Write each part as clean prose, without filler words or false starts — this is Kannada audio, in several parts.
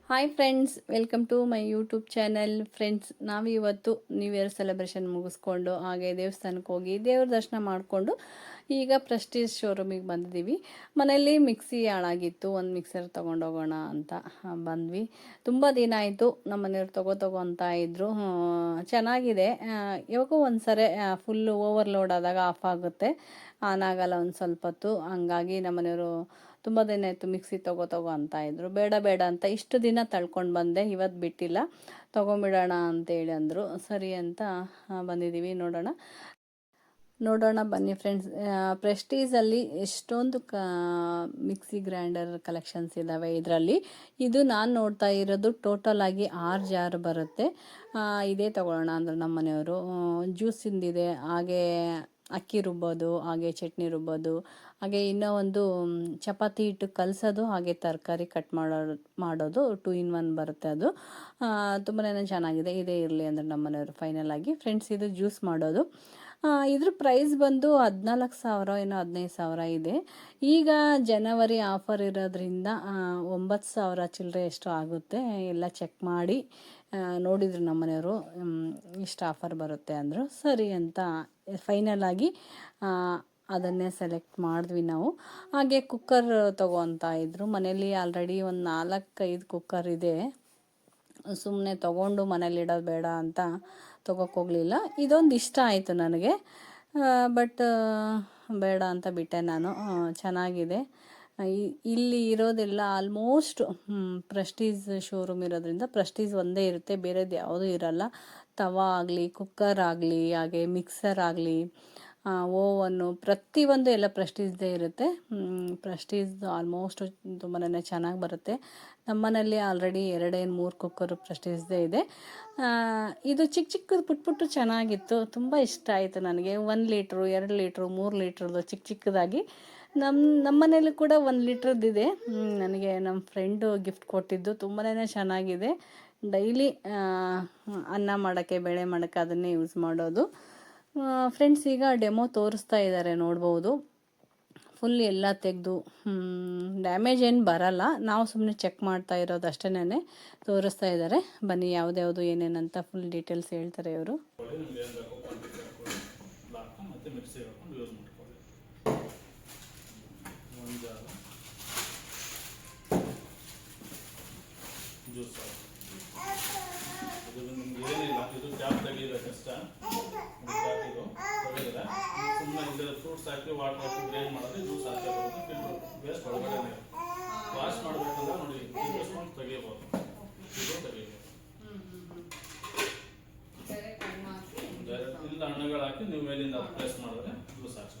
Hi friends, welcome to my YouTube channel. Friends, ನಾವಿವತ್ತು ನ್ಯೂ ಇಯರ್ ಸೆಲೆಬ್ರೇಷನ್ ಮುಗಿಸ್ಕೊಂಡು ಹಾಗೆ ದೇವಸ್ಥಾನಕ್ಕೆ ಹೋಗಿ ದೇವ್ರ ದರ್ಶನ ಮಾಡಿಕೊಂಡು ಈಗ ಪ್ರೆಸ್ಟೀಜ್ ಶೋರೂಮಿಗೆ ಬಂದಿದ್ದೀವಿ. ಮನೆಯಲ್ಲಿ ಮಿಕ್ಸಿ ಹಾಳಾಗಿತ್ತು, ಒಂದು ಮಿಕ್ಸರ್ ತೊಗೊಂಡೋಗೋಣ ಅಂತ ಬಂದ್ವಿ. ತುಂಬ ದಿನ ಆಯಿತು ನಮ್ಮ ಮನೆಯವ್ರು ತಗೋ ಅಂತ ಇದ್ದರು. ಚೆನ್ನಾಗಿದೆ, ಯಾವಾಗೋ ಒಂದು ಸರಿ ಫುಲ್ಲು ಓವರ್ಲೋಡ್ ಆದಾಗ ಆಫ್ ಆಗುತ್ತೆ, ಆನ್ ಆಗಲ್ಲ ಒಂದು ಸ್ವಲ್ಪ ಹೊತ್ತು. ಹಂಗಾಗಿ ನಮ್ಮ ಮನೆಯವರು ತುಂಬ ದಿನ ಆಯಿತು ಮಿಕ್ಸಿ ತಗೋ ಅಂತ ಇದ್ದರು. ಬೇಡ ಬೇಡ ಅಂತ ಇಷ್ಟು ದಿನ ತಳ್ಕೊಂಡು ಬಂದೆ, ಇವತ್ತು ಬಿಟ್ಟಿಲ್ಲ, ತೊಗೊಂಬಿಡೋಣ ಅಂತೇಳಿ ಅಂದರು. ಸರಿ ಅಂತ ಬಂದಿದ್ದೀವಿ. ನೋಡೋಣ ಬನ್ನಿ ಫ್ರೆಂಡ್ಸ್. ಪ್ರೆಸ್ಟೀಜಲ್ಲಿ ಎಷ್ಟೊಂದು ಮಿಕ್ಸಿ ಗ್ರೈಂಡರ್ ಕಲೆಕ್ಷನ್ಸ್ ಇದ್ದಾವೆ. ಇದರಲ್ಲಿ ಇದು ನಾನು ನೋಡ್ತಾ ಇರೋದು ಟೋಟಲ್ ಆಗಿ 6 ಜಾರ್ ಬರುತ್ತೆ. ಇದೇ ತೊಗೊಳ್ಳೋಣ ಅಂದರು ನಮ್ಮ ಮನೆಯವರು. ಜ್ಯೂಸಿಂದಿದೆ, ಹಾಗೆ ಅಕ್ಕಿ ರುಬ್ಬೋದು, ಹಾಗೆ ಚಟ್ನಿ ರುಬ್ಬೋದು, ಹಾಗೆ ಇನ್ನೂ ಒಂದು ಚಪಾತಿ ಹಿಟ್ಟು ಕಲಸೋದು, ಹಾಗೆ ತರಕಾರಿ ಕಟ್ ಮಾಡೋದು 2 in 1 ಬರುತ್ತೆ. ಅದು ತುಂಬಾ ಚೆನ್ನಾಗಿದೆ. ಇದೇ ಇರಲಿ ಅಂದ್ರೆ ನಮ್ಮ ಮನೆಯವರು ಫೈನಲ್ ಆಗಿ. ಫ್ರೆಂಡ್ಸ್, ಇದು ಜ್ಯೂಸ್ ಮಾಡೋದು. ಇದ್ರ ಪ್ರೈಸ್ ಬಂದು 14,000 ಏನೋ 15,000 ಇದೆ. ಈಗ ಜನವರಿ ಆಫರ್ ಇರೋದ್ರಿಂದ 9,000 ಚಿಲ್ಲರೆ ಎಷ್ಟು ಆಗುತ್ತೆ. ಎಲ್ಲ ಚೆಕ್ ಮಾಡಿ ನೋಡಿದ್ರು ನಮ್ಮ ಮನೆಯವರು, ಇಷ್ಟು ಆಫರ್ ಬರುತ್ತೆ ಅಂದರು. ಸರಿ ಅಂತ ಫೈನಲ್ ಆಗಿ ಅದನ್ನೇ ಸೆಲೆಕ್ಟ್ ಮಾಡಿದ್ವಿ ನಾವು. ಹಾಗೆ ಕುಕ್ಕರ್ ಅಂತ ಇದ್ದರು. ಮನೇಲಿ ಆಲ್ರೆಡಿ ಒಂದು 4-5 ಕುಕ್ಕರ್ ಇದೆ. ಸುಮ್ಮನೆ ತೊಗೊಂಡು ಮನೇಲಿ ಇಡೋದು ಬೇಡ ಅಂತ ಹೋಗಲಿಲ್ಲ. ಇದೊಂದು ಇಷ್ಟ ಆಯಿತು ನನಗೆ, ಬಟ್ ಬೇಡ ಅಂತ ಬಿಟ್ಟೆ ನಾನು. ಚೆನ್ನಾಗಿದೆ. ಇಲ್ಲಿ ಇರೋದೆಲ್ಲ ಆಲ್ಮೋಸ್ಟ್ ಪ್ರೆಸ್ಟೀಜ್ ಶೋರೂಮ್ ಇರೋದ್ರಿಂದ ಪ್ರೆಸ್ಟೀಜ್ ಒಂದೇ ಇರುತ್ತೆ, ಬೇರೆದು ಯಾವುದೂ ಇರಲ್ಲ. ತವಾ ಆಗಲಿ, ಕುಕ್ಕರ್ ಆಗಲಿ, ಹಾಗೆ ಮಿಕ್ಸರ್ ಆಗಲಿ, ಓವನ್ನು, ಪ್ರತಿಯೊಂದು ಎಲ್ಲ ಪ್ರೆಸ್ಟೀಜ್ದೇ ಇರುತ್ತೆ. ಪ್ರೆಸ್ಟೀಜ್ ಆಲ್ಮೋಸ್ಟ್ ತುಂಬಾ ಚೆನ್ನಾಗಿ ಬರುತ್ತೆ. ನಮ್ಮನೇಲಿ ಆಲ್ರೆಡಿ 2-3 ಕುಕ್ಕರು ಪ್ರೆಸ್ಟೀಜ್ದೇ ಇದೆ. ಇದು ಚಿಕ್ಕದು ಪುಟ್ಟು ಚೆನ್ನಾಗಿತ್ತು, ತುಂಬ ಇಷ್ಟ ಆಯಿತು ನನಗೆ. 1 ಲೀಟ್ರು, 2 ಲೀಟ್ರು, 3 ಲೀಟ್ರದ್ದು ಚಿಕ್ಕದಾಗಿ. ನಮ್ಮ ಮನೇಲಿ ಕೂಡ 1 ಲೀಟ್ರದ್ದಿದೆ. ನನಗೆ ನಮ್ಮ ಫ್ರೆಂಡು ಗಿಫ್ಟ್ ಕೊಟ್ಟಿದ್ದು. ತುಂಬಾ ಚೆನ್ನಾಗಿದೆ. ಡೈಲಿ ಅನ್ನ ಮಾಡೋಕ್ಕೆ, ಬೇಳೆ ಮಾಡೋಕ್ಕೆ ಅದನ್ನೇ ಯೂಸ್ ಮಾಡೋದು. ಫ್ರೆಂಡ್ಸ್, ಈಗ ಡೆಮೋ ತೋರಿಸ್ತಾ ಇದ್ದಾರೆ, ನೋಡ್ಬೋದು. ಫುಲ್ ಎಲ್ಲ ತೆಗೆದು ಡ್ಯಾಮೇಜ್ ಏನು ಬರಲ್ಲ, ನಾವು ಸುಮ್ಮನೆ ಚೆಕ್ ಮಾಡ್ತಾ ಇರೋದು ಅಷ್ಟೇನೆ. ತೋರಿಸ್ತಾ ಇದ್ದಾರೆ. ಬನ್ನಿ, ಯಾವ್ದ್ಯಾವುದು ಏನೇನಂತ ಫುಲ್ ಡೀಟೇಲ್ಸ್ ಹೇಳ್ತಾರೆ ಇವರು. ಏನಿಲ್ಲ, ಇದು ಕ್ಯಾಪ್ ತೆಗಿಬೇಕಷ್ಟ. ಸುಮ್ಮನೆ ಇಲ್ಲ ಫ್ರೂಟ್ಸ್ ಹಾಕಿ ವಾಟರ್ ಹಾಕಿ ಗ್ರೈಂಡ್ ಮಾಡಿದ್ರೆ ಜ್ಯೂಸ್ ಹಾಕಿ ಬರುತ್ತೆ. ಫಿಲ್ಟರ್ ವೇಸ್ಟ್ ಒಳಗಡೆ ವಾಶ್ ಮಾಡಬೇಕಂದ್ರೆ ನೋಡಿ, ಸ್ಪೂನ್ ತೆಗಿಬೋದು, ಇದು ತೆಗಿಬೋದು. ಡೈರೆಕ್ಟ್ ಇಲ್ಲ ಹಣ್ಣುಗಳು ಹಾಕಿ ನೀವು ಮೇಲಿಂದ ಪ್ರೆಸ್ ಮಾಡಿದ್ರೆ ಜ್ಯೂಸ್ ಹಾಕಿ.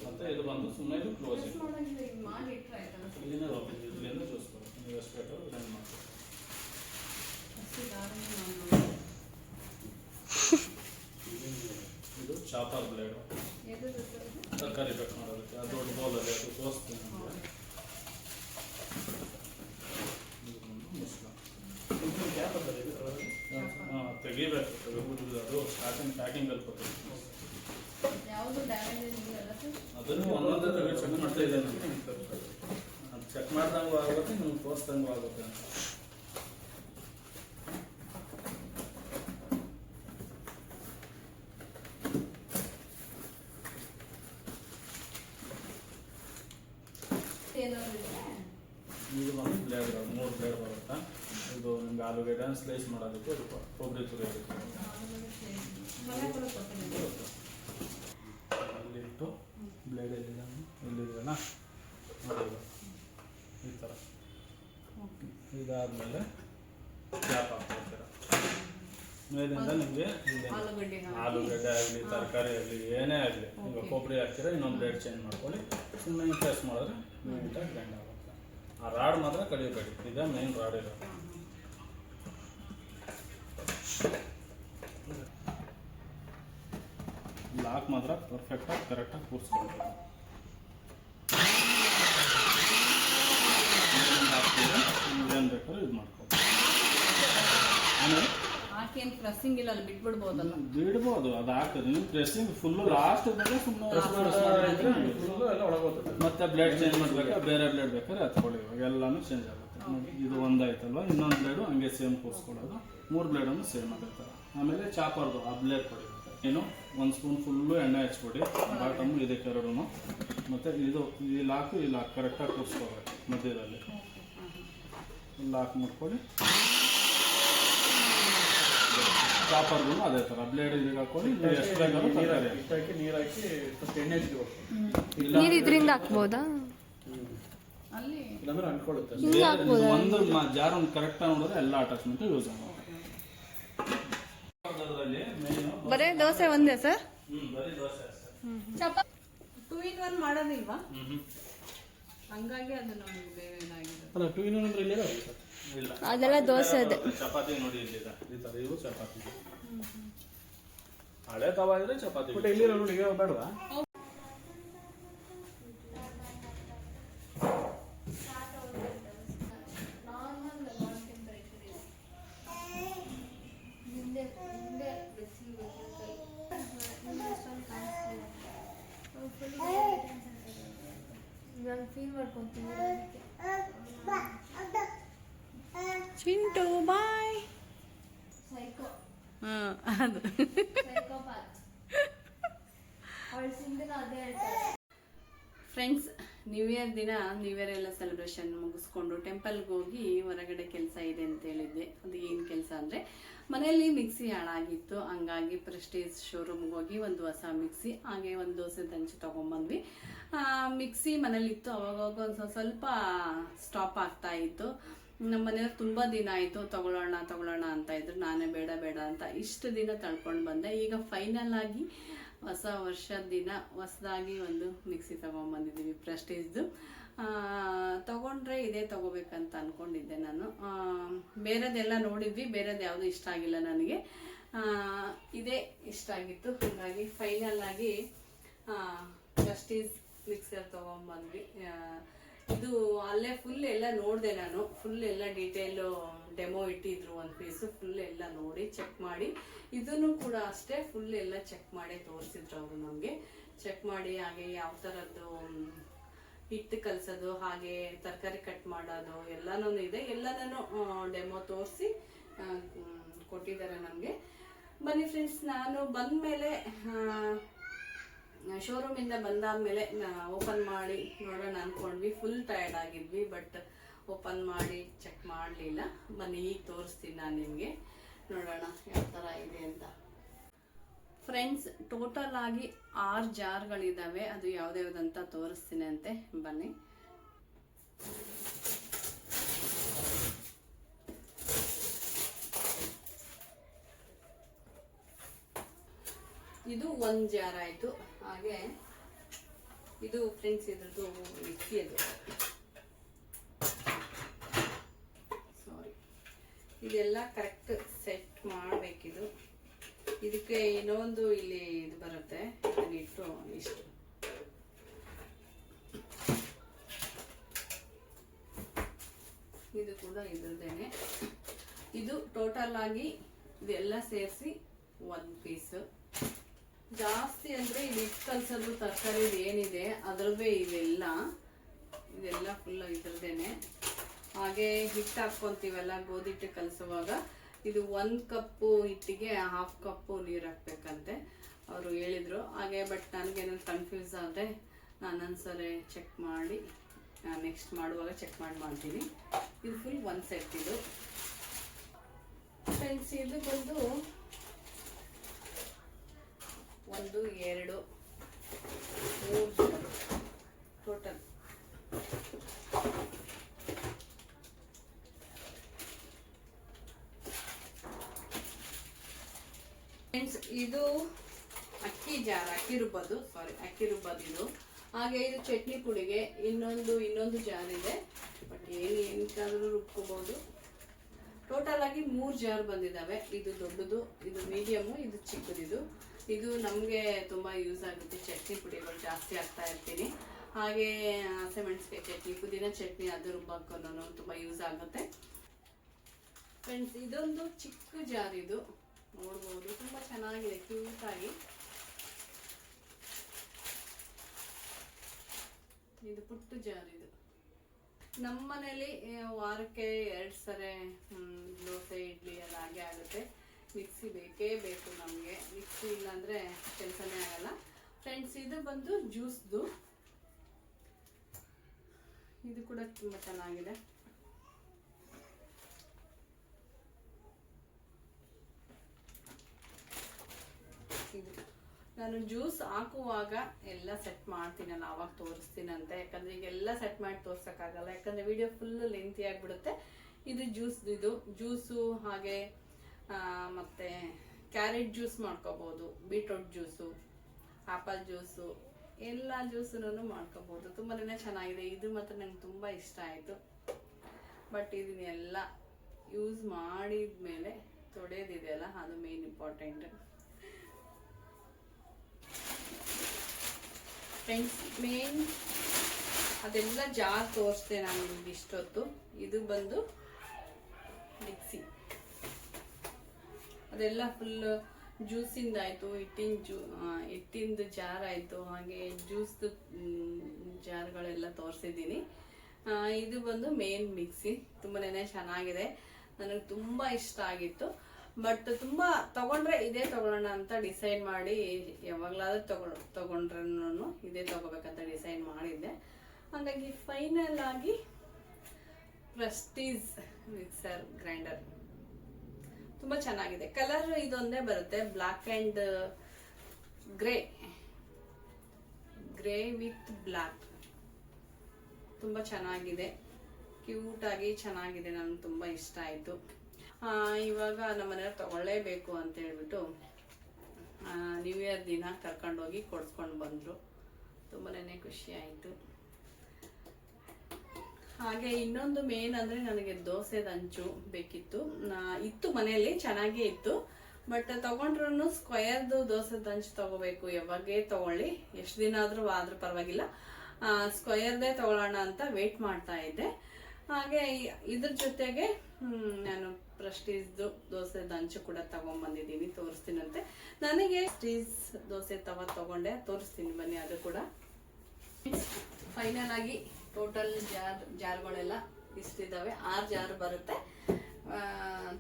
ಮತ್ತೆ ಇದು ಬಂದು ಸುಮ್ಮನೆ ಇದು ಕ್ಲೋಸ್ ಇಲ್ಲಿಂದ ಜ್ಯೂಸ್ ಬರುತ್ತೆ. ನೀವು ಎಷ್ಟು ಬೇಕಾದ್ರೂ ಗ್ರೈಂಡ್ ಮಾಡ್ತೀವಿ. ಇದು ಚಾಪರ್ ಬ್ಲೇಡು, ತರಕಾರಿ ಕಟ್ ಮಾಡೋದಕ್ಕೆ. ಅದು ದೊಡ್ಡ ಬೌಲಲ್ಲಿ ಅದು ತೋರಿಸ್ತೀನಿ. ತೆಗಿಬೇಕು, ತೆಗೆದ್ಬಿಟ್ಟು ಅದು ಪ್ಯಾಕಿಂಗಲ್ಲಿ ಕೊಟ್ಟು ಅದನ್ನು ಒಂದೊಂದೇ ತೆಗೆದು ಚೆಕ್ ಮಾಡ್ತಾ ಇದ್ದೇನೆ. ಅದು ಚೆಕ್ ಮಾಡ್ದಂಗೂ ಆಗುತ್ತೆ, ನಿಮ್ಗೆ ತೋರಿಸ್ದಂಗೂ ಆಗುತ್ತೆ. ಇದು ಬಂದು ಬ್ಲೇಡ್, 3 ಬ್ಲೇಡ್ ಬರುತ್ತೆ. ಇದು ನಿಮ್ಗೆ ಆಲೂಗಡ್ಡೆ ಸ್ಲೈಸ್ ಮಾಡೋದಕ್ಕೆ, ಇದು ಕೊಬ್ಬರಿ ತುರಿಯೋದಕ್ಕೆ. ಅಲ್ಲಿ ಇಟ್ಟು ಬ್ಲೇಡ್ ಎಲ್ಲಿದೆಯಲ್ಲ ನೋಡಿ, ಈ ಥರ. ಇದಾದಮೇಲೆ ಕ್ಯಾಪ್ ಹಾಕ್ಕೊಳ್ತೀರ. ಮೇಲಿಂದ ನಿಮಗೆ ಆಲೂಗಡ್ಡೆ ಆಗಲಿ, ತರಕಾರಿ ಆಗಲಿ, ಏನೇ ಆಗಲಿ, ಈಗ ಕೊಬ್ಬರಿ ಹಾಕ್ತೀರ, ಇನ್ನೊಂದು ಬ್ಲೇಡ್ ಚೇಂಜ್ ಮಾಡ್ಕೊಳ್ಳಿ. ಸುಮ್ಮನೆ ಪ್ರೆಸ್ ಮಾಡಿದ್ರೆ ನೀಟಾಗಿ ಗ್ರೈಂಡ್ ಆಗುತ್ತೆ. ಆ ರಾಡ್ ಮಾತ್ರ ಕಡಿಯಬೇಡಿ, ಇದೇ ಮೇನ್ ರಾಡ್ ಇರೋದು. ಲಾಕ್ ಮಾತ್ರ ಪರ್ಫೆಕ್ಟಾಗಿ ಕರೆಕ್ಟಾಗಿ ಕೂರಿಸ್ಬೇಕು. ಏನು ಬೇಕಾದ್ರೂ ಇದು ಮಾಡ್ಕೊ. ಪ್ರೆಸ್ಸಿಂಗ್ ಇಲ್ಲ, ಅಲ್ಲಿ ಬಿಟ್ಬಿಡ್ಬೋದಲ್ಲ? ಬಿಡ್ಬೋದು, ಅದು ಹಾಕಿದ್ರೆ ನೀವು ಪ್ರೆಸ್ಸಿಂಗ್ ಫುಲ್ಲು ಲಾಸ್ಟ್ ಸುಮ್ಮನೆ ಫುಲ್ಲು ಎಲ್ಲ ಒಳಗೋಗ್ತದೆ. ಮತ್ತೆ ಬ್ಲೇಡ್ ಚೇಂಜ್ ಮಾಡಬೇಕಾ, ಬೇರೆ ಬ್ಲೇಡ್ ಬೇಕಾದ್ರೆ ಹತ್ಕೊಳ್ಳಿ. ಇವಾಗ ಎಲ್ಲಾನು ಚೇಂಜ್ ಆಗುತ್ತೆ. ಇದು ಒಂದಾಯ್ತಲ್ವ, ಇನ್ನೊಂದು ಬ್ಲೇಡು ಹಂಗೆ ಸೇಮ್ ಕೂರಿಸ್ಕೊಳ್ಳೋದು. 3 ಬ್ಲೇಡನ್ನು ಸೇಮ್ ಆಗುತ್ತೆ. ಆಮೇಲೆ ಚಾಪರ್ದು ಆ ಬ್ಲೇಡ್ ಕೊಡಿ. ಏನು 1 ಸ್ಪೂನ್ ಫುಲ್ಲು ಎಣ್ಣೆ ಹಚ್ಕೊಡಿ. ಬಾಟಮು ಇದಕ್ಕೆ 2. ಮತ್ತು ಈ ಲಾಕು ಕರೆಕ್ಟಾಗಿ ಕೂರಿಸ್ಕೋಬೇಕು ಮಧ್ಯದಲ್ಲಿ. ಲಾಕ್ ಮಾಡ್ಕೊಳ್ಳಿ. ಚಾಪರ್ಗೂ ಅದೇ ಥರ ಬ್ಲೇಡ್ ಇದಕ್ಕೆ ಹಾಕೊಳ್ಳಿ. ಎಷ್ಟು ಬೇಕಾದ್ರೂ ನೀರು ಹಾಕಿ ಸ್ವಲ್ಪ ಎಣ್ಣೆ ಹಚ್ಕೋಬೇಕು. ನೀರು ಇದರಿಂದ ಹಾಕ್ಬೋದಾ? ಇಲ್ಲಾಂದ್ರೆ ಅಂಟ್ಕೊಳ್ಳುತ್ತೆ. ಒಂದು ಜಾರ್ ಒಂದು ಕರೆಕ್ಟಾಗಿ ನೋಡಿದ್ರೆ ಎಲ್ಲ ಅಟ್ಯಾಚ್ಮೆಂಟು ಯೂಸ್ ಆಗುತ್ತೆ. ಬರೇ ದೋಸೆ ಒಂದೇ ಸರ್? ಬರೀ ದೋಸೆ ಚಪಾತಿ 2 in 1 ಮಾಡೋದಿಲ್ವಾ? ಹಂಗಾಗಿ ಅದು ನಮಗೆ ಬೇರೆ ಏನಾಗಿದೆ. ಅಲ್ಲ 2 in 1 ಅಂದ್ರೆ ಇಲ್ಲ ಇಲ್ಲ, ಅದೆಲ್ಲ ದೋಸೆ ಇದೆ. ಚಪಾತಿ ನೋಡಿ ಇಲ್ಲಿದೆ ಈ ಥರ ಇವು ಚಪಾತಿ. ಹಳೆ ತವ ಇದ್ರೆ ಚಪಾತಿ ಇಲ್ಲಿ ನೋಡಿ ಬೇಡವಾ? ಚಿಂಟು ಬಾಯ್. ಅದು ಫ್ರೆಂಡ್ಸ್, ನ್ಯೂ ಇಯರ್ ದಿನ ನ್ಯೂ ಇಯರ್ ಎಲ್ಲ ಸೆಲೆಬ್ರೇಷನ್ ಮುಗಿಸ್ಕೊಂಡು ಟೆಂಪಲ್ಗೆ ಹೋಗಿ ಹೊರಗಡೆ ಕೆಲಸ ಇದೆ ಅಂತ ಹೇಳಿದ್ದೆ. ಅದು ಏನು ಕೆಲಸ ಅಂದರೆ, ಮನೆಯಲ್ಲಿ ಮಿಕ್ಸಿ ಹಾಳಾಗಿತ್ತು. ಹಂಗಾಗಿ ಪ್ರೆಸ್ಟೀಜ್ ಶೋರೂಮ್ಗೆ ಹೋಗಿ ಒಂದು ಹೊಸ ಮಿಕ್ಸಿ ಹಾಗೆ ಒಂದು ದೋಸೆ ದಂಚು ತೊಗೊಂಬಂದ್ವಿ. ಮಿಕ್ಸಿ ಮನೇಲಿತ್ತು. ಅವಾಗ ಒಂದು ಸ್ವಲ್ಪ ಸ್ಟಾಪ್ ಆಗ್ತಾ ಇತ್ತು. ನಮ್ಮ ಮನೆಯವ್ರು ತುಂಬ ದಿನ ಆಯಿತು ತಗೊಳ್ಳೋಣ ಅಂತ ಇದ್ರು. ನಾನೇ ಬೇಡ ಅಂತ ಇಷ್ಟು ದಿನ ತಳ್ಕೊಂಡು ಬಂದೆ. ಈಗ ಫೈನಲ್ ಆಗಿ ಹೊಸ ವರ್ಷದ ದಿನ ಹೊಸದಾಗಿ ಒಂದು ಮಿಕ್ಸಿ ತೊಗೊಂಬಂದಿದ್ದೀವಿ ಪ್ರೆಸ್ಟೀಜ್ದು. ತಗೊಂಡ್ರೆ ಇದೇ ತಗೋಬೇಕಂತ ಅಂದ್ಕೊಂಡಿದ್ದೆ ನಾನು. ಬೇರೆದೆಲ್ಲ ನೋಡಿದ್ವಿ, ಬೇರೆದು ಯಾವುದು ಇಷ್ಟ ಆಗಿಲ್ಲ ನನಗೆ. ಇದೇ ಇಷ್ಟ ಆಗಿತ್ತು. ಹಾಗಾಗಿ ಫೈನಲ್ ಆಗಿ ಪ್ರೆಸ್ಟೀಜ್ ಮಿಕ್ಸರ್ ತೊಗೊಂಬಂದ್ವಿ. ಇದು ಅಲ್ಲೇ ಫುಲ್ ಎಲ್ಲ ನೋಡಿದೆ ನಾನು. ಫುಲ್ ಎಲ್ಲ ಡೀಟೇಲು ಡೆಮೋ ಇಟ್ಟಿದ್ರು. ಒಂದು ಪೀಸು ಫುಲ್ ಎಲ್ಲ ನೋಡಿ ಚೆಕ್ ಮಾಡಿ, ಇದನ್ನು ಕೂಡ ಅಷ್ಟೇ ಫುಲ್ ಎಲ್ಲ ಚೆಕ್ ಮಾಡಿ ತೋರಿಸಿದ್ರು ಅವರು ನಮಗೆ. ಚೆಕ್ ಮಾಡಿ ಹಾಗೆ ಯಾವ ಥರದ್ದು ಹಿಟ್ಟು ಕಲಸೋದು, ಹಾಗೆ ತರಕಾರಿ ಕಟ್ ಮಾಡೋದು ಎಲ್ಲನೂ ಇದೆ. ಎಲ್ಲನೂ ಡೆಮೋ ತೋರಿಸಿ ಕೊಟ್ಟಿದ್ದಾರೆ ನಮಗೆ. ಬನ್ನಿ ಫ್ರೆಂಡ್ಸ್, ನಾನು ಬಂದಮೇಲೆ ಶೋರೂಮಿಂದ ಬಂದಾದ್ಮೇಲೆ ಓಪನ್ ಮಾಡಿ ನೋಡೋಣ ಅಂದ್ಕೊಂಡ್ವಿ. ಫುಲ್ ಟಯರ್ಡ್ ಆಗಿದ್ವಿ, ಬಟ್ ಓಪನ್ ಮಾಡಿ ಚೆಕ್ ಮಾಡಲಿಲ್ಲ. ಬನ್ನಿ ಈಗ ತೋರಿಸ್ತೀನಿ ನಾನು ನಿಮಗೆ, ನೋಡೋಣ ಯಾವ ಥರ ಇದೆ ಅಂತ. ಫ್ರೆಂಡ್ಸ್, ಟೋಟಲ್ ಆಗಿ 6 ಜಾರ್ಗಳಿದ್ದಾವೆ. ಅದು ಯಾವ್ದ್ಯಾವ್ದಂತ ತೋರಿಸ್ತೀನಿ ಅಂತೆ, ಬನ್ನಿ. ಇದು 1 ಜಾರ್ ಆಯಿತು. ಹಾಗೆ ಇದು ಫ್ರೆಂಡ್ಸ್ ಇದ್ರದ್ದು ಮಿಕ್ಸಿ. ಅದು ಸಾರಿ, ಇದೆಲ್ಲ ಕರೆಕ್ಟ್ ಸೆಟ್ ಮಾಡಬೇಕಿದು. ಇದಕ್ಕೆ ಇನ್ನೊಂದು ಇಲ್ಲಿ ಇದು ಬರುತ್ತೆ, ಇದನ್ನಿಟ್ಟು ಇಷ್ಟು. ಇದು ಕೂಡ ಇದ್ರದ್ದೇನೆ. ಇದು ಟೋಟಲ್ ಆಗಿ ಇದೆಲ್ಲ ಸೇರಿಸಿ 1 ಪೀಸ್. ಜಾಸ್ತಿ ಅಂದರೆ ಇದು ಹಿಟ್ಟು ಕಲಸೋದು ತರಕಾರಿ ಏನಿದೆ ಅದರದ್ದೇ ಇದೆಲ್ಲ ಫುಲ್ ಇದ್ರದ್ದೇನೆ. ಹಾಗೆ ಹಿಟ್ಟು ಹಾಕ್ಕೊಂತೀವಲ್ಲ ಗೋಧಿ ಹಿಟ್ಟು ಕಲಸುವಾಗ, ಇದು 1 ಕಪ್ಪು ಹಿಟ್ಟಿಗೆ 1/2 ಕಪ್ಪು ನೀರು ಹಾಕ್ಬೇಕಂತೆ ಅವರು ಹೇಳಿದರು. ಹಾಗೆ ಬಟ್ ನನಗೇನಾದ್ರು ಕನ್ಫ್ಯೂಸ್ ಆದರೆ ನಾನು ಒಂದ್ಸರಿ ಚೆಕ್ ಮಾಡಿ ನೆಕ್ಸ್ಟ್ ಮಾಡುವಾಗ ಚೆಕ್ ಮಾಡ್ತೀನಿ. ಇದು ಫುಲ್ 1 ಸೆಟ್. ಇದು ಫ್ರೆಂಡ್ಸ್, ಇದು ಬಂದು 1, 2, 3 ಟೋಟಲ್. ಫ್ರೆಂಡ್ಸ್, ಇದು ಅಕ್ಕಿ ಜಾರ್, ಅಕ್ಕಿ ರುಬ್ಬೋದು ಇದು. ಹಾಗೆ ಇದು ಚಟ್ನಿ ಪುಡಿಗೆ ಇನ್ನೊಂದು ಜಾರ್ ಇದೆ. ಬಟ್ ಏನಕ್ಕಾದ್ರೂ ರುಬ್ಕೋಬಹುದು. ಟೋಟಲ್ ಆಗಿ 3 ಜಾರ್ ಬಂದಿದ್ದಾವೆ. ಇದು ದೊಡ್ಡದು, ಇದು ಮೀಡಿಯಮ್ಮು, ಇದು ಚಿಕ್ಕದಿದು. ಇದು ನಮಗೆ ತುಂಬ ಯೂಸ್ ಆಗುತ್ತೆ. ಚಟ್ನಿ ಪುಡಿಗಳು ಜಾಸ್ತಿ ಹಾಕ್ತಾ ಇರ್ತೀನಿ. ಹಾಗೆ ಹಸಿಮೆಣಸಿಗೆ ಚಟ್ನಿ, ಪುದೀನ ಚಟ್ನಿ ಅದು ರುಬ್ಬಕ್ಕೂ ತುಂಬ ಯೂಸ್ ಆಗುತ್ತೆ. ಫ್ರೆಂಡ್ಸ್, ಇದೊಂದು ಚಿಕ್ಕ ಜಾರ್. ಇದು ನೋಡ್ಬೋದು, ತುಂಬ ಚೆನ್ನಾಗಿದೆ, ಕ್ಯೂಟಾಗಿ. ಇದು ಪುಟ್ಟು ಜಾರ್. ಇದು ನಮ್ಮ ಮನೇಲಿ ವಾರಕ್ಕೆ 2 ಸರಿ ದೋಸೆ ಇಡ್ಲಿ ಎಲ್ಲ ಹಾಗೆ ಆಗುತ್ತೆ. ಮಿಕ್ಸಿ ಬೇಕೇ ಬೇಕು ನಮಗೆ. ಮಿಕ್ಸಿ ಇಲ್ಲಾಂದರೆ ಕೆಲಸನೇ ಆಗಲ್ಲ. ಫ್ರೆಂಡ್ಸ್, ಇದು ಬಂದು ಜ್ಯೂಸ್ದು. ಇದು ಕೂಡ ತುಂಬ ಚೆನ್ನಾಗಿದೆ. ಇದು ನಾನು ಜ್ಯೂಸ್ ಹಾಕುವಾಗ ಎಲ್ಲ ಸೆಟ್ ಮಾಡ್ತೀನಲ್ಲ, ಆವಾಗ ತೋರಿಸ್ತೀನಂತೆ. ಯಾಕಂದ್ರೆ ಈಗೆಲ್ಲ ಸೆಟ್ ಮಾಡಿ ತೋರ್ಸಕ್ಕಾಗಲ್ಲ, ಯಾಕಂದ್ರೆ ವಿಡಿಯೋ ಫುಲ್ ಲೆಂತಿ ಆಗಿಬಿಡುತ್ತೆ. ಇದು ಜ್ಯೂಸು ಹಾಗೆ ಮತ್ತೆ ಕ್ಯಾರೆಟ್ ಜ್ಯೂಸ್ ಮಾಡ್ಕೋಬಹುದು, ಬೀಟ್ರೂಟ್ ಜ್ಯೂಸು, ಆಪಲ್ ಜ್ಯೂಸು, ಎಲ್ಲ ಜ್ಯೂಸನ್ನು ಮಾಡ್ಕೋಬಹುದು. ತುಂಬಾನೇ ಚೆನ್ನಾಗಿದೆ. ಇದು ಮಾತ್ರ ನಂಗೆ ತುಂಬಾ ಇಷ್ಟ ಆಯ್ತು. ಬಟ್ ಇದನ್ನೆಲ್ಲ ಯೂಸ್ ಮಾಡಿದ್ಮೇಲೆ ತೊಳೆಯೋದಿದೆಯಲ್ಲ, ಅದು ಮೇನ್ ಇಂಪಾರ್ಟೆಂಟ್. ಫ್ರೆಂಡ್ಸ್, ಮೇನ್ ಅದೆಲ್ಲ ಜಾರ್ ತೋರಿಸ್ದೆ ನಾನು ನಿಮ್ಗೆ ಇಷ್ಟೊತ್ತು. ಇದು ಬಂದು ಮಿಕ್ಸಿ. ಅದೆಲ್ಲ ಫುಲ್ ಜ್ಯೂಸಿಂದ ಆಯಿತು, ಹಿಟ್ಟಿಂದು ಜಾರ್ ಆಯಿತು, ಹಾಗೆ ಜ್ಯೂಸ್ದು ಜಾರ್ಗಳೆಲ್ಲ ತೋರಿಸಿದ್ದೀನಿ. ಇದು ಬಂದು ಮೇನ್ ಮಿಕ್ಸಿ. ತುಂಬಾನೇ ಚೆನ್ನಾಗಿದೆ, ನನಗೆ ತುಂಬ ಇಷ್ಟ ಆಗಿತ್ತು. ಬಟ್ ತುಂಬ ತಗೊಂಡ್ರೆ ಇದೇ ತಗೊಳ್ಳೋಣ ಅಂತ ಡಿಸೈಡ್ ಮಾಡಿ, ಯಾವಾಗಲಾದ್ರೂ ತಗೊಂಡ್ರೂ ಇದೇ ತಗೋಬೇಕಂತ ಡಿಸೈಡ್ ಮಾಡಿದ್ದೆ. ಹಾಗಾಗಿ ಫೈನಲ್ ಆಗಿ ಪ್ರೆಸ್ಟೀಜ್ ಮಿಕ್ಸರ್ ಗ್ರೈಂಡರ್ ತುಂಬ ಚೆನ್ನಾಗಿದೆ. ಕಲರ್ ಇದೊಂದೇ ಬರುತ್ತೆ, black and grey with black. ತುಂಬ ಚೆನ್ನಾಗಿದೆ, ಕ್ಯೂಟ್ ಆಗಿ ಚೆನ್ನಾಗಿದೆ. ನನಗೆ ತುಂಬ ಇಷ್ಟ ಆಯಿತು. ಇವಾಗ ನಮ್ಮ ಮನೆಯವ್ರು ತಗೊಳ್ಳೇಬೇಕು ಅಂತ ಹೇಳ್ಬಿಟ್ಟು ನ್ಯೂ ಇಯರ್ ದಿನ ಕರ್ಕೊಂಡೋಗಿ ಕೊಡ್ಸ್ಕೊಂಡು ಬಂದರು. ತುಂಬಾನೇ ಖುಷಿ ಆಯಿತು. ಹಾಗೆ ಇನ್ನೊಂದು ಮೇನ್ ಅಂದರೆ ನನಗೆ ದೋಸೆದ ಹಂಚು ಬೇಕಿತ್ತು. ಇತ್ತು ಮನೆಯಲ್ಲಿ, ಚೆನ್ನಾಗೇ ಇತ್ತು. ಬಟ್ ತಗೊಂಡ್ರು ಸ್ಕ್ವಯರ್ದು ದೋಸೆದ ಹಂಚು ತಗೋಬೇಕು. ಯಾವಾಗೇ ತಗೊಳ್ಳಿ, ಎಷ್ಟು ದಿನ ಆದ್ರೂ ಪರವಾಗಿಲ್ಲ, ಸ್ಕ್ವಯರ್ದೇ ತಗೊಳ್ಳೋಣ ಅಂತ ವೇಟ್ ಮಾಡ್ತಾ ಇದ್ದೆ. ಹಾಗೆ ಇದ್ರ ಜೊತೆಗೆ ನಾನು ಪ್ರೆಸ್ಟೀಜ್ದು ದೋಸೆದ ಹಂಚು ಕೂಡ ತಗೊಂಡ್ಬಂದಿದ್ದೀನಿ, ತೋರಿಸ್ತೀನಂತೆ. ನನಗೆ ಪ್ರೆಸ್ಟೀಜ್ ದೋಸೆ ತವ ತಗೊಂಡೆ, ತೋರಿಸ್ತೀನಿ ಬನ್ನಿ. ಅದು ಕೂಡ ಫೈನಲ್ ಆಗಿ ಟೋಟಲ್ ಜಾರ್ಗಳೆಲ್ಲ ಇಷ್ಟಿದ್ದಾವೆ. 6 ಜಾರ್ ಬರುತ್ತೆ.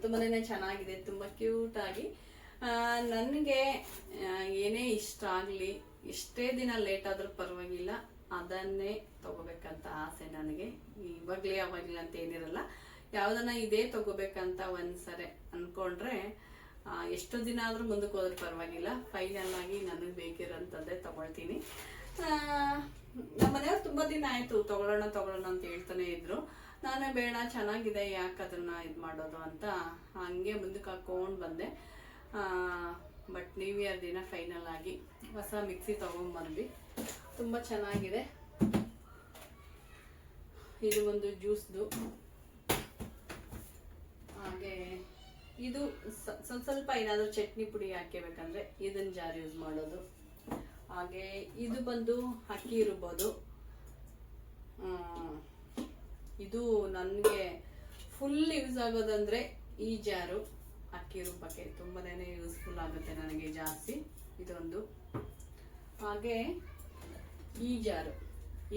ತುಂಬಾನೇ ಚೆನ್ನಾಗಿದೆ, ತುಂಬ ಕ್ಯೂಟ್ ಆಗಿ. ನನಗೆ ಏನೇ ಇಷ್ಟ ಆಗಲಿ, ಎಷ್ಟೇ ದಿನ ಲೇಟ್ ಆದ್ರೂ ಪರವಾಗಿಲ್ಲ, ಅದನ್ನೇ ತಗೋಬೇಕಂತ ಆಸೆ ನನಗೆ. ಇವಾಗಲೇ ಅವಾಗಲೇ ಅಂತ ಏನಿರಲ್ಲ, ಯಾವುದನ್ನ ಇದೇ ತಗೋಬೇಕಂತ ಒಂದ್ಸರಿ ಅನ್ಕೊಂಡ್ರೆ ಎಷ್ಟು ದಿನ ಆದ್ರೂ ಮುಂದಕ್ಕೆ ಹೋದ್ರೆ ಪರವಾಗಿಲ್ಲ, ಫೈನಲ್ ಆಗಿ ನನಗೆ ಬೇಕಿರೋಂಥದ್ದೇ ತಗೊಳ್ತೀನಿ. ನಮ್ಮ ಮನೆಯವ್ರು ತುಂಬ ದಿನ ಆಯಿತು ತಗೊಳ್ಳೋಣ ಅಂತ ಹೇಳ್ತಾನೆ ಇದ್ರು. ನಾನೇ ಬೇಡ, ಚೆನ್ನಾಗಿದೆ, ಯಾಕೆ ಅದನ್ನ ಇದು ಮಾಡೋದು ಅಂತ ಹಂಗೆ ಮುಂದಕ್ಕೆ ಹಾಕೊಂಡು ಬಂದೆ. ಬಟ್ ನ್ಯೂ ಇಯರ್ ದಿನ ಫೈನಲ್ ಆಗಿ ಹೊಸ ಮಿಕ್ಸಿ ತಗೊಂಡ್ಬಂದ್ವಿ. ತುಂಬ ಚೆನ್ನಾಗಿದೆ. ಇದು ಒಂದು ಜ್ಯೂಸ್ದು. ಹಾಗೆ ಇದು ಸ್ವಲ್ಪ ಏನಾದರೂ ಚಟ್ನಿ ಪುಡಿ ಹಾಕಬೇಕಂದ್ರೆ ಇದನ್ನ ಜಾರ್ ಯೂಸ್ ಮಾಡೋದು. ಹಾಗೆ ಇದು ಬಂದು ಅಕ್ಕಿ ರುಬ್ಬೋದು. ಇದು ನನಗೆ ಫುಲ್ ಯೂಸ್ ಆಗೋದಂದ್ರೆ ಈ ಜಾರು, ಅಕ್ಕಿ ರುಬ್ಬಕ್ಕೆ ತುಂಬಾನೇ ಯೂಸ್ಫುಲ್ ಆಗುತ್ತೆ ನನಗೆ ಜಾಸ್ತಿ. ಇದೊಂದು. ಹಾಗೆ ಈ ಜಾರು,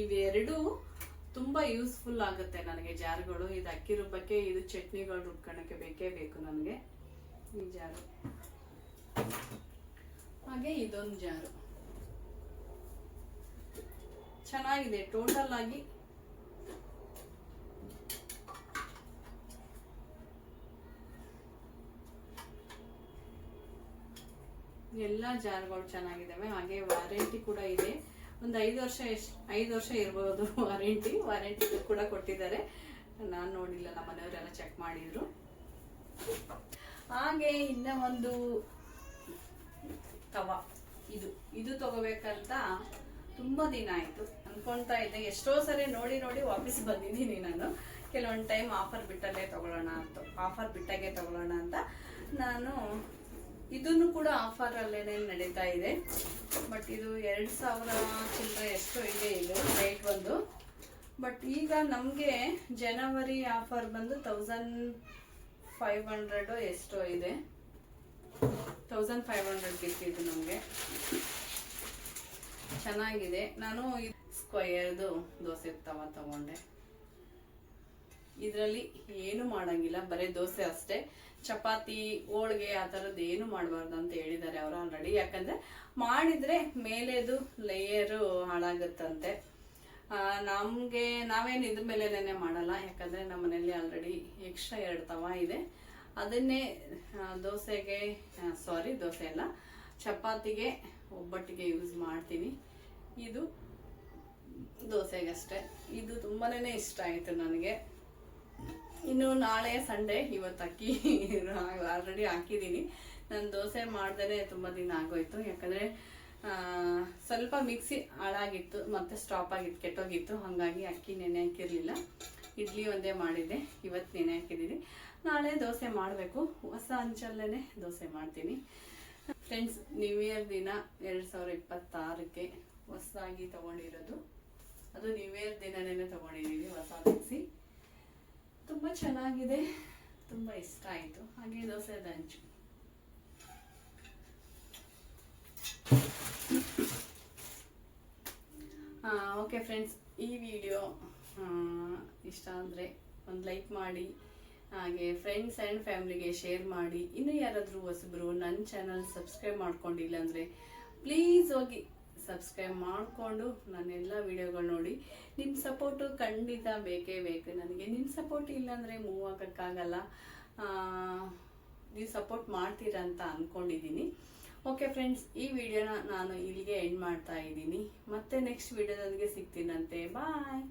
ಇವೆರಡು ತುಂಬ ಯೂಸ್ಫುಲ್ ಆಗುತ್ತೆ ನನಗೆ ಜಾರ್ಗಳು. ಇದು ಅಕ್ಕಿ ರುಬ್ಬಕ್ಕೆ, ಇದು ಚಟ್ನಿಗಳು ರುಬ್ಕೊಳಕ್ಕೆ ಬೇಕೇ ಬೇಕು ನನಗೆ ಈ ಜಾರು. ಹಾಗೆ ಇದೊಂದು ಜಾರು ಚೆನ್ನಾಗಿದೆ. ಟೋಟಲ್ ಆಗಿ ಎಲ್ಲ ಜಾರ್ಗಳು ಚೆನ್ನಾಗಿದ್ದಾವೆ. ಹಾಗೆ ವಾರಂಟಿ ಕೂಡ ಇದೆ. ಒಂದು 5 ವರ್ಷ ಇರ್ಬೋದು ವಾರಂಟಿ ಕೂಡ ಕೊಟ್ಟಿದ್ದಾರೆ. ನಾನು ನೋಡಿಲ್ಲ, ನಮ್ಮ ಮನೆಯವರೆಲ್ಲ ಚೆಕ್ ಮಾಡಿದ್ರು. ಹಾಗೆ ಇನ್ನ ಒಂದು ತವಾ, ಇದು ತಗೋಬೇಕಂತ ತುಂಬಾ ದಿನ ಆಯ್ತು ಅನ್ಕೊಂತಾ ಇದ್ದೆ. ಎಷ್ಟೋ ಸರಿ ನೋಡಿ ವಾಪಸ್ ಬಂದಿದ್ದೀನಿ ನಾನು. ಕೆಲವೊಂದು ಟೈಮ್ ಆಫರ್ ಬಿಟ್ಟಾಗೆ ತಗೊಳ್ಳೋಣ ಅಂತ ನಾನು ಇದನ್ನು ಕೂಡ ಆಫರ್ ಅಲ್ಲೇನೆ ನಡೀತಾ ಇದೆ. ಬಟ್ ಇದು 2000 ಚಿಲ್ಲರೆ ಎಷ್ಟೋ ಇದೆ ಇದು ರೇಟ್ ಬಂದು. ಬಟ್ ಈಗ ನಮಗೆ ಜನವರಿ ಆಫರ್ ಬಂದು 1500 ಎಷ್ಟೋ ಇದೆ. 1500 ಬಿಟ್ಟಿದ್ದು ನಮಗೆ. ಚೆನ್ನಾಗಿದೆ. ನಾನು ಸ್ಕ್ವಯರ್ದು ದೋಸೆ ತವ ತಗೊಂಡೆ. ಇದರಲ್ಲಿ ಏನು ಮಾಡಂಗಿಲ್ಲ, ಬರೀ ದೋಸೆ ಅಷ್ಟೇ. ಚಪಾತಿ ಹೋಳ್ಗೆ ಆ ಥರದ್ದು ಏನು ಮಾಡಬಾರ್ದು ಅಂತ ಹೇಳಿದ್ದಾರೆ ಅವರು ಆಲ್ರೆಡಿ. ಯಾಕಂದ್ರೆ ಮಾಡಿದ್ರೆ ಮೇಲೆದು ಲೇಯರು ಹಾಳಾಗುತ್ತಂತೆ. ನಾವೇನು ಇದ್ರ ಮೇಲೆನೇ ಮಾಡಲ್ಲ, ಯಾಕಂದ್ರೆ ನಮ್ಮ ಮನೇಲಿ ಆಲ್ರೆಡಿ ಎಕ್ಸ್ಟ್ರಾ 2 ತವ ಇದೆ. ಅದನ್ನೇ ದೋಸೆ ಅಲ್ಲ, ಚಪಾತಿಗೆ ಒಬ್ಬಟ್ಟಿಗೆ ಯೂಸ್ ಮಾಡ್ತೀನಿ. ಇದು ದೋಸೆಗಷ್ಟೇ. ಇದು ತುಂಬಾನೇ ಇಷ್ಟ ಆಯಿತು ನನಗೆ. ಇನ್ನು ನಾಳೆ ಸಂಡೇ, ಇವತ್ತು ಅಕ್ಕಿ ಆಲ್ರೆಡಿ ಹಾಕಿದ್ದೀನಿ. ನಾನು ದೋಸೆ ಮಾಡ್ದೇ ತುಂಬ ದಿನ ಆಗೋಯ್ತು. ಯಾಕಂದರೆ ಸ್ವಲ್ಪ ಮಿಕ್ಸಿ ಹಾಳಾಗಿತ್ತು, ಮತ್ತೆ ಸ್ಟಾಪ್ ಆಗಿತ್ತು, ಕೆಟ್ಟೋಗಿತ್ತು. ಹಾಗಾಗಿ ಅಕ್ಕಿ ನೆನೆ ಹಾಕಿರಲಿಲ್ಲ. ಇಡ್ಲಿ ಒಂದೇ ಮಾಡಿದ್ದೆ, ಇವತ್ತು ನೆನೆ ಹಾಕಿದ್ದೀನಿ. ನಾಳೆ ದೋಸೆ ಮಾಡಬೇಕು. ಹೊಸ ಹಂಚಲ್ಲೇ ದೋಸೆ ಮಾಡ್ತೀನಿ. ಫ್ರೆಂಡ್ಸ್, ನ್ಯೂ ಇಯರ್ ದಿನ 2026ಕ್ಕೆ ಹೊಸದಾಗಿ ತಗೊಂಡಿರೋದು. ಅದು ನ್ಯೂ ಇಯರ್ ದಿನನೇ ತಗೊಂಡಿದ್ದೀವಿ ಹೊಸ ಮಿಕ್ಸಿ. ತುಂಬ ಚೆನ್ನಾಗಿದೆ, ತುಂಬ ಇಷ್ಟ ಆಯಿತು. ಹಾಗೆ ದೋಸೆದ ಹಂಚು. ಓಕೆ ಫ್ರೆಂಡ್ಸ್, ಈ ವಿಡಿಯೋ ಇಷ್ಟ ಅಂದರೆ ಒಂದು ಲೈಕ್ ಮಾಡಿ, ಹಾಗೆ ಫ್ರೆಂಡ್ಸ್ ಆ್ಯಂಡ್ ಫ್ಯಾಮಿಲಿಗೆ ಶೇರ್ ಮಾಡಿ. ಇನ್ನು ಯಾರಾದರೂ ಹೊಸಬ್ರು ನನ್ನ ಚಾನಲ್ ಸಬ್ಸ್ಕ್ರೈಬ್ ಮಾಡ್ಕೊಂಡಿಲ್ಲ ಅಂದರೆ ಪ್ಲೀಸ್ ಹೋಗಿ ಸಬ್ಸ್ಕ್ರೈಬ್ ಮಾಡಿಕೊಂಡು ನನ್ನೆಲ್ಲ ವಿಡಿಯೋಗಳು ನೋಡಿ. ನಿಮ್ಮ ಸಪೋರ್ಟು ಖಂಡಿತ ಬೇಕೇ ಬೇಕು ನನಗೆ. ನಿಮ್ಮ ಸಪೋರ್ಟ್ ಇಲ್ಲಾಂದರೆ ಮೂವ್ ಆಗೋಕ್ಕಾಗಲ್ಲ. ನೀವು ಸಪೋರ್ಟ್ ಮಾಡ್ತೀರಾ ಅಂತ ಅಂದ್ಕೊಂಡಿದ್ದೀನಿ. ಓಕೆ ಫ್ರೆಂಡ್ಸ್, ಈ ವಿಡಿಯೋನ ನಾನು ಇಲ್ಲಿಗೆ ಎಂಡ್ ಮಾಡ್ತಾ ಇದ್ದೀನಿ. ಮತ್ತೆ ನೆಕ್ಸ್ಟ್ ವಿಡಿಯೋದೊಂದಿಗೆ ಸಿಗ್ತೀನಂತೆ. ಬಾಯ್.